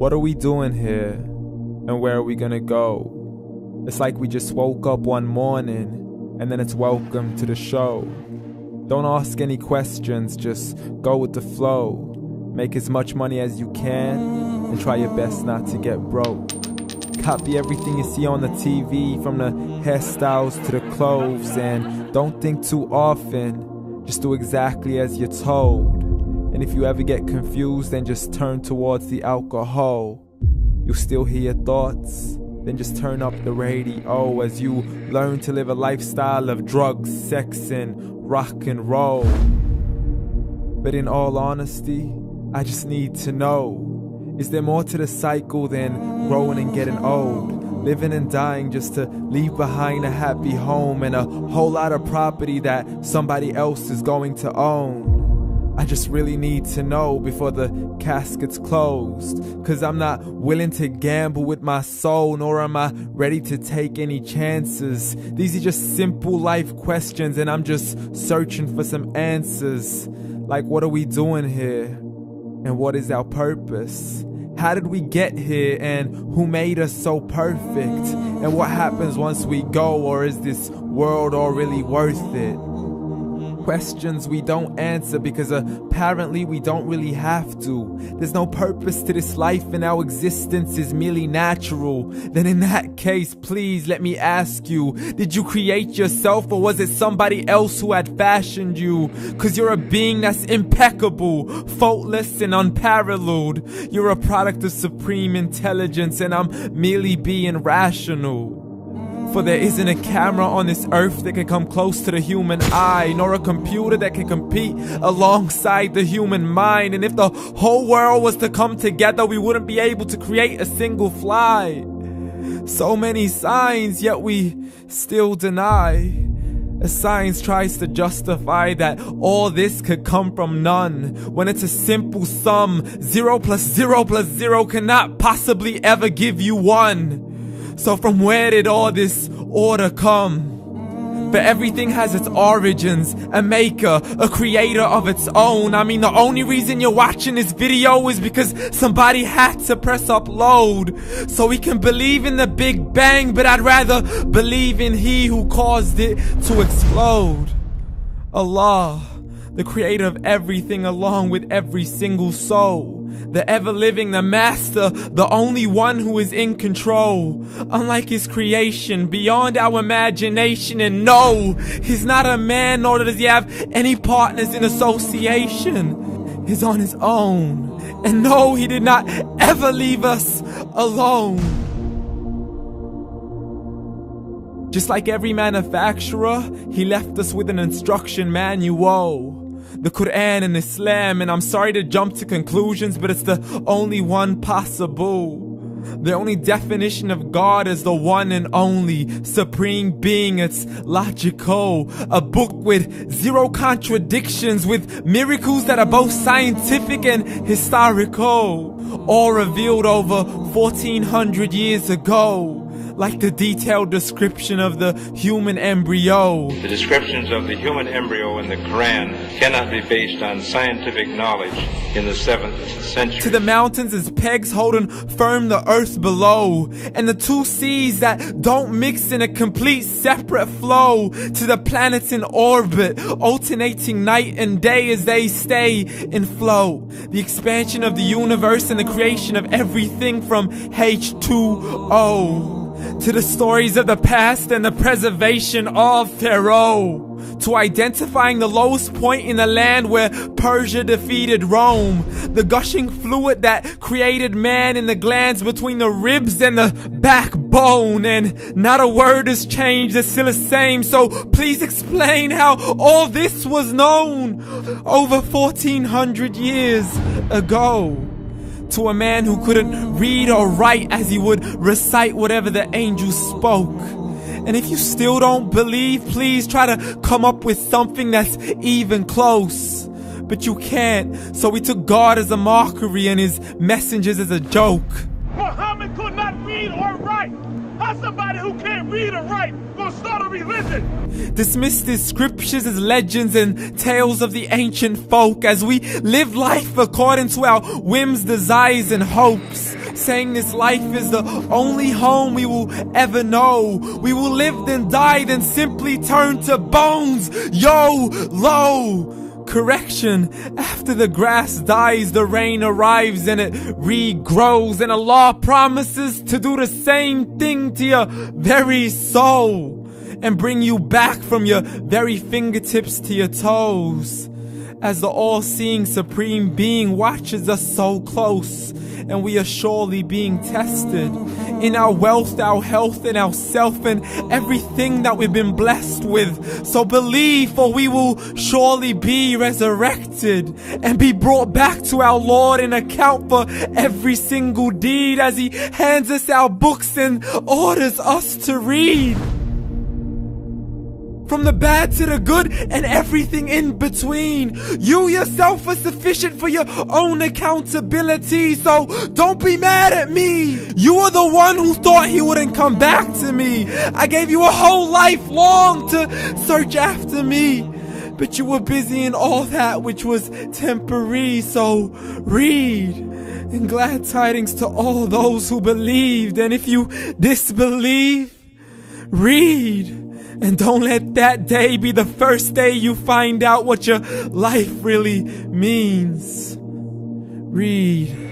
What are we doing here? And where are we gonna go? It's like we just woke up one morning, and then it's welcome to the show. Don't ask any questions, just go with the flow. Make as much money as you can, and try your best not to get broke. Copy everything you see on the TV, from the hairstyles to the clothes, and don't think too often, just do exactly as you're told. And if you ever get confused, then just turn towards the alcohol. You'll still hear your thoughts, then just turn up the radio as you learn to live a lifestyle of drugs, sex, and rock and roll. But in all honesty, I just need to know, is there more to the cycle than growing and getting old? Living and dying just to leave behind a happy home and a whole lot of property that somebody else is going to own. I just really need to know before the casket's closed, 'cause I'm not willing to gamble with my soul, nor am I ready to take any chances. These are just simple life questions, and I'm just searching for some answers. Like, what are we doing here? And what is our purpose? How did we get here, and who made us so perfect? And what happens once we go, or is this world all really worth it? Questions we don't answer because apparently we don't really have to. There's no purpose to this life and our existence is merely natural. Then in that case, please let me ask you, did you create yourself, or was it somebody else who had fashioned you? 'Cause you're a being that's impeccable, faultless and unparalleled. You're a product of supreme intelligence, and I'm merely being rational. For there isn't a camera on this earth that can come close to the human eye, nor a computer that can compete alongside the human mind. And if the whole world was to come together, we wouldn't be able to create a single fly. So many signs, yet we still deny. As science tries to justify that all this could come from none, when it's a simple sum. 0 plus 0 plus 0 cannot possibly ever give you 1. So from where did all this order come? For everything has its origins, a maker, a creator of its own. I mean, the only reason you're watching this video is because somebody had to press upload. So we can believe in the Big Bang, but I'd rather believe in He who caused it to explode. Allah, the creator of everything along with every single soul. The ever-living, the master, the only one who is in control. Unlike his creation, beyond our imagination. And no, he's not a man, nor does he have any partners in association. He's on his own. And no, he did not ever leave us alone. Just like every manufacturer, he left us with an instruction manual. The Quran and Islam, and I'm sorry to jump to conclusions, but it's the only one possible. The only definition of God is the one and only supreme being. It's logical, a book with 0 contradictions, with miracles that are both scientific and historical, all revealed over 1400 years ago. Like the detailed description of the human embryo. The descriptions of the human embryo in the Quran cannot be based on scientific knowledge in the 7th century. To the mountains as pegs holding firm the earth below, and the 2 seas that don't mix in a complete separate flow. To the planets in orbit, alternating night and day as they stay in flow. The expansion of the universe and the creation of everything from H2O. To the stories of the past and the preservation of Pharaoh. To identifying the lowest point in the land where Persia defeated Rome. The gushing fluid that created man in the glands between the ribs and the backbone. And not a word has changed, it's still the same. So please explain how all this was known over 1400 years ago. To a man who couldn't read or write as he would recite whatever the angels spoke. And if you still don't believe, please try to come up with something that's even close. But you can't, so we took God as a mockery and his messengers as a joke. Muhammad could not read or write. How somebody who can't read or write gonna start a religion? Dismissed his scriptures as legends and tales of the ancient folk as we live life according to our whims, desires, and hopes. saying this life is the only home we will ever know. We will live then die, then simply turn to bones. YOLO! Correction, after the grass dies, the rain arrives and it regrows, and Allah promises to do the same thing to your very soul and bring you back from your very fingertips to your toes, as the all-seeing supreme being watches us so close, and we are surely being tested in our wealth, our health, and our self, and everything that we've been blessed with. So believe, for we will surely be resurrected and be brought back to our Lord and account for every single deed, as He hands us our books and orders us to read. From the bad to the good and everything in between. You yourself are sufficient for your own accountability, so don't be mad at me. You are the one who thought He wouldn't come back to me. I gave you a whole life long to search after me, but you were busy in all that which was temporary. So read, and glad tidings to all those who believed. And if you disbelieve, read. And don't let that day be the first day you find out what your life really means. Read.